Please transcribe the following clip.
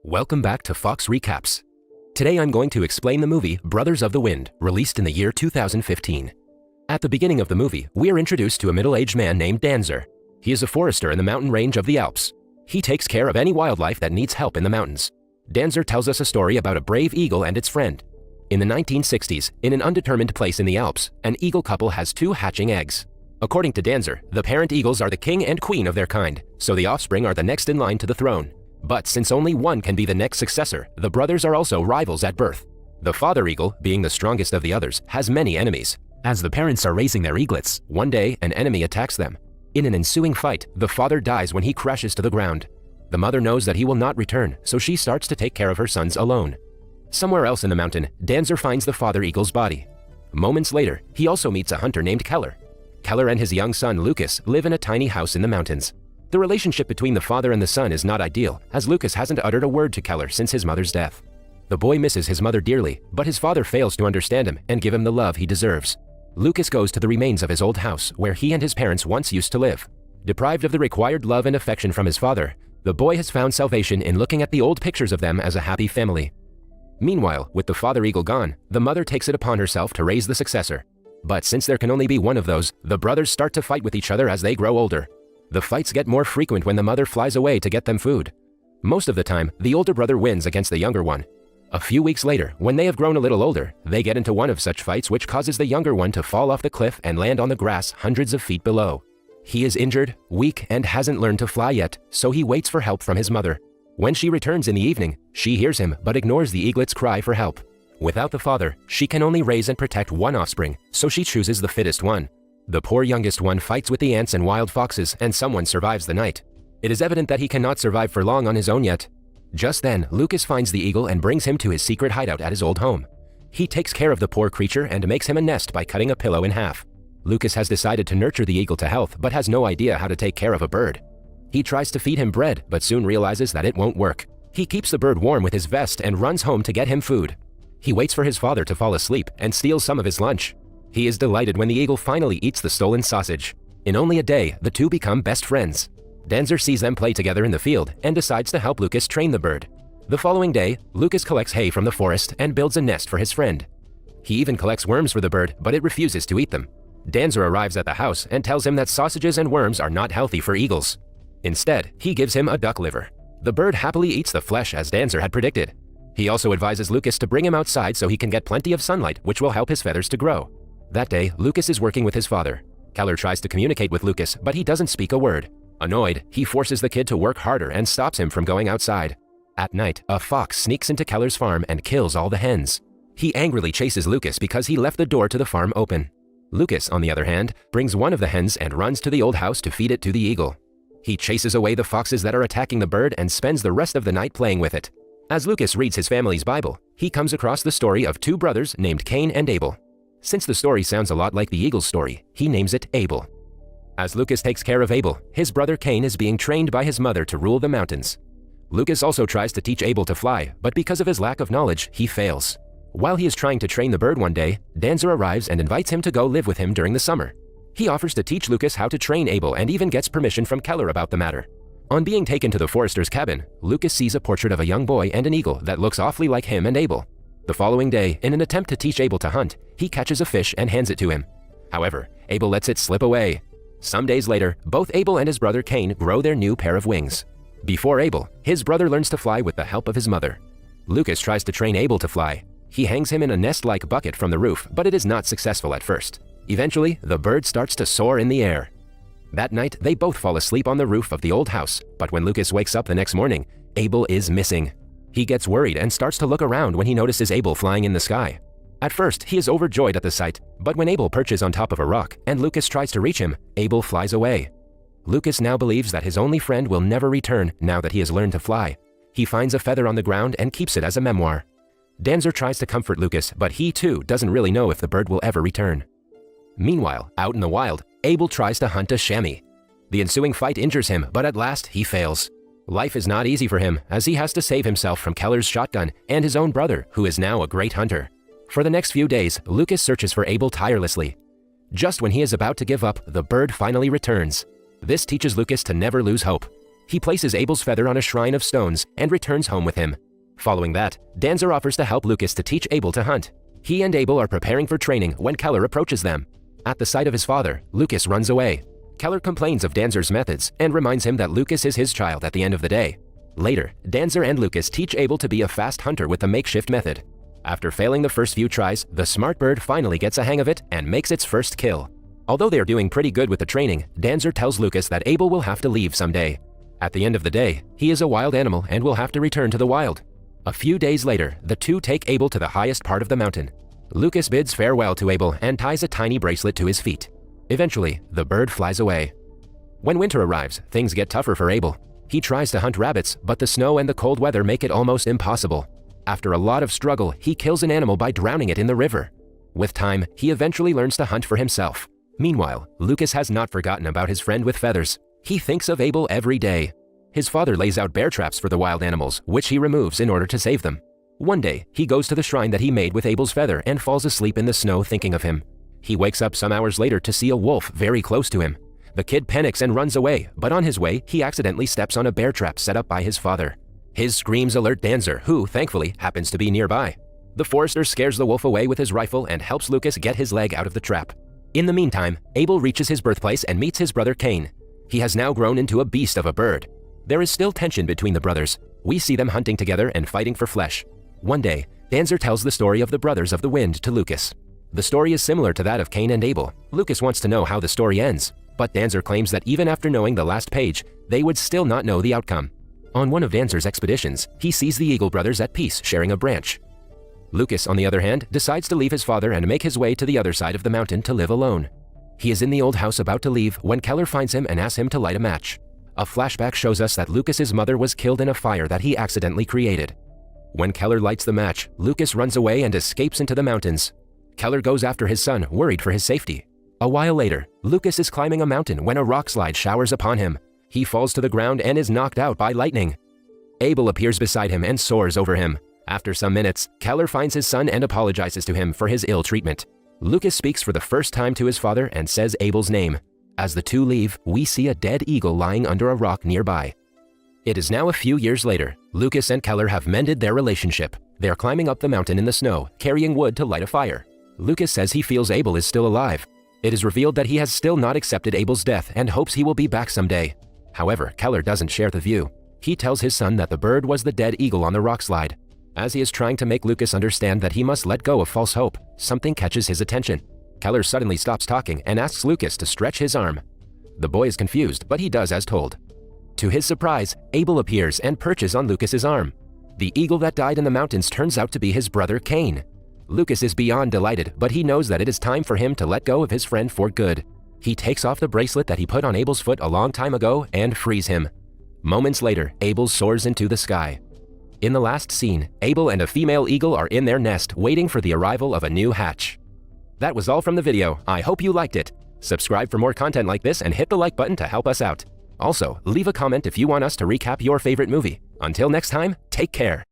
Welcome back to Fox Recaps. Today I'm going to explain the movie Brothers of the Wind, released in the year 2015. At the beginning of the movie, we are introduced to a middle-aged man named Danzer. He is a forester in the mountain range of the Alps. He takes care of any wildlife that needs help in the mountains. Danzer tells us a story about a brave eagle and its friend. In the 1960s, in an undetermined place in the Alps, an eagle couple has two hatching eggs. According to Danzer, the parent eagles are the king and queen of their kind, so the offspring are the next in line to the throne. But since only one can be the next successor, the brothers are also rivals at birth. The father eagle, being the strongest of the others, has many enemies. As the parents are raising their eaglets, one day an enemy attacks them. In an ensuing fight, the father dies when he crashes to the ground. The mother knows that he will not return, so she starts to take care of her sons alone. Somewhere else in the mountain, Danzer finds the father eagle's body. Moments later, he also meets a hunter named Keller. Keller and his young son Lucas live in a tiny house in the mountains. The relationship between the father and the son is not ideal, as Lucas hasn't uttered a word to Keller since his mother's death. The boy misses his mother dearly, but his father fails to understand him and give him the love he deserves. Lucas goes to the remains of his old house, where he and his parents once used to live. Deprived of the required love and affection from his father, the boy has found salvation in looking at the old pictures of them as a happy family. Meanwhile, with the father eagle gone, the mother takes it upon herself to raise the successor. But since there can only be one of those, the brothers start to fight with each other as they grow older. The fights get more frequent when the mother flies away to get them food. Most of the time, the older brother wins against the younger one. A few weeks later, when they have grown a little older, they get into one of such fights which causes the younger one to fall off the cliff and land on the grass hundreds of feet below. He is injured, weak, and hasn't learned to fly yet, so he waits for help from his mother. When she returns in the evening, she hears him but ignores the eaglet's cry for help. Without the father, she can only raise and protect one offspring, so she chooses the fittest one. The poor youngest one fights with the ants and wild foxes, and someone survives the night. It is evident that he cannot survive for long on his own yet. Just then, Lucas finds the eagle and brings him to his secret hideout at his old home. He takes care of the poor creature and makes him a nest by cutting a pillow in half. Lucas has decided to nurture the eagle to health, but has no idea how to take care of a bird. He tries to feed him bread, but soon realizes that it won't work. He keeps the bird warm with his vest and runs home to get him food. He waits for his father to fall asleep and steals some of his lunch. He is delighted when the eagle finally eats the stolen sausage. In only a day, the two become best friends. Danzer sees them play together in the field and decides to help Lucas train the bird. The following day, Lucas collects hay from the forest and builds a nest for his friend. He even collects worms for the bird, but it refuses to eat them. Danzer arrives at the house and tells him that sausages and worms are not healthy for eagles. Instead, he gives him a duck liver. The bird happily eats the flesh as Danzer had predicted. He also advises Lucas to bring him outside so he can get plenty of sunlight, which will help his feathers to grow. That day, Lucas is working with his father. Keller tries to communicate with Lucas, but he doesn't speak a word. Annoyed, he forces the kid to work harder and stops him from going outside. At night, a fox sneaks into Keller's farm and kills all the hens. He angrily chases Lucas because he left the door to the farm open. Lucas, on the other hand, brings one of the hens and runs to the old house to feed it to the eagle. He chases away the foxes that are attacking the bird and spends the rest of the night playing with it. As Lucas reads his family's Bible, he comes across the story of two brothers named Cain and Abel. Since the story sounds a lot like the eagle's story, he names it Abel. As Lucas takes care of Abel, his brother Cain is being trained by his mother to rule the mountains. Lucas also tries to teach Abel to fly, but because of his lack of knowledge, he fails. While he is trying to train the bird one day, Danzer arrives and invites him to go live with him during the summer. He offers to teach Lucas how to train Abel and even gets permission from Keller about the matter. On being taken to the forester's cabin, Lucas sees a portrait of a young boy and an eagle that looks awfully like him and Abel. The following day, in an attempt to teach Abel to hunt, he catches a fish and hands it to him. However, Abel lets it slip away. Some days later, both Abel and his brother Cain grow their new pair of wings. Before Abel, his brother learns to fly with the help of his mother. Lucas tries to train Abel to fly. He hangs him in a nest-like bucket from the roof, but it is not successful at first. Eventually, the bird starts to soar in the air. That night, they both fall asleep on the roof of the old house, but when Lucas wakes up the next morning, Abel is missing. He gets worried and starts to look around when he notices Abel flying in the sky. At first, he is overjoyed at the sight, but when Abel perches on top of a rock and Lucas tries to reach him, Abel flies away. Lucas now believes that his only friend will never return now that he has learned to fly. He finds a feather on the ground and keeps it as a memoir. Danzer tries to comfort Lucas, but he too doesn't really know if the bird will ever return. Meanwhile, out in the wild, Abel tries to hunt a chamois. The ensuing fight injures him, but at last he fails. Life is not easy for him, as he has to save himself from Keller's shotgun and his own brother, who is now a great hunter. For the next few days, Lucas searches for Abel tirelessly. Just when he is about to give up, the bird finally returns. This teaches Lucas to never lose hope. He places Abel's feather on a shrine of stones and returns home with him. Following that, Danzer offers to help Lucas to teach Abel to hunt. He and Abel are preparing for training when Keller approaches them. At the sight of his father, Lucas runs away. Keller complains of Danzer's methods and reminds him that Lucas is his child at the end of the day. Later, Danzer and Lucas teach Abel to be a fast hunter with the makeshift method. After failing the first few tries, the smart bird finally gets a hang of it and makes its first kill. Although they are doing pretty good with the training, Danzer tells Lucas that Abel will have to leave someday. At the end of the day, he is a wild animal and will have to return to the wild. A few days later, the two take Abel to the highest part of the mountain. Lucas bids farewell to Abel and ties a tiny bracelet to his feet. Eventually, the bird flies away. When winter arrives, things get tougher for Abel. He tries to hunt rabbits, but the snow and the cold weather make it almost impossible. After a lot of struggle, he kills an animal by drowning it in the river. With time, he eventually learns to hunt for himself. Meanwhile, Lucas has not forgotten about his friend with feathers. He thinks of Abel every day. His father lays out bear traps for the wild animals, which he removes in order to save them. One day, he goes to the shrine that he made with Abel's feather and falls asleep in the snow thinking of him. He wakes up some hours later to see a wolf very close to him. The kid panics and runs away, but on his way, he accidentally steps on a bear trap set up by his father. His screams alert Danzer, who, thankfully, happens to be nearby. The forester scares the wolf away with his rifle and helps Lucas get his leg out of the trap. In the meantime, Abel reaches his birthplace and meets his brother Cain. He has now grown into a beast of a bird. There is still tension between the brothers. We see them hunting together and fighting for flesh. One day, Danzer tells the story of the Brothers of the Wind to Lucas. The story is similar to that of Cain and Abel. Lucas wants to know how the story ends, but Danzer claims that even after knowing the last page, they would still not know the outcome. On one of Danzer's expeditions, he sees the Eagle brothers at peace sharing a branch. Lucas, on the other hand, decides to leave his father and make his way to the other side of the mountain to live alone. He is in the old house about to leave when Keller finds him and asks him to light a match. A flashback shows us that Lucas's mother was killed in a fire that he accidentally created. When Keller lights the match, Lucas runs away and escapes into the mountains. Keller goes after his son, worried for his safety. A while later, Lucas is climbing a mountain when a rock slide showers upon him. He falls to the ground and is knocked out by lightning. Abel appears beside him and soars over him. After some minutes, Keller finds his son and apologizes to him for his ill treatment. Lucas speaks for the first time to his father and says Abel's name. As the two leave, we see a dead eagle lying under a rock nearby. It is now a few years later. Lucas and Keller have mended their relationship. They are climbing up the mountain in the snow, carrying wood to light a fire. Lucas says he feels Abel is still alive. It is revealed that he has still not accepted Abel's death and hopes he will be back someday. However, Keller doesn't share the view. He tells his son that the bird was the dead eagle on the rock slide. As he is trying to make Lucas understand that he must let go of false hope, something catches his attention. Keller suddenly stops talking and asks Lucas to stretch his arm. The boy is confused, but he does as told. To his surprise, Abel appears and perches on Lucas's arm. The eagle that died in the mountains turns out to be his brother Cain. Lucas is beyond delighted, but he knows that it is time for him to let go of his friend for good. He takes off the bracelet that he put on Abel's foot a long time ago and frees him. Moments later, Abel soars into the sky. In the last scene, Abel and a female eagle are in their nest waiting for the arrival of a new hatch. That was all from the video. I hope you liked it. Subscribe for more content like this and hit the like button to help us out. Also, leave a comment if you want us to recap your favorite movie. Until next time, take care.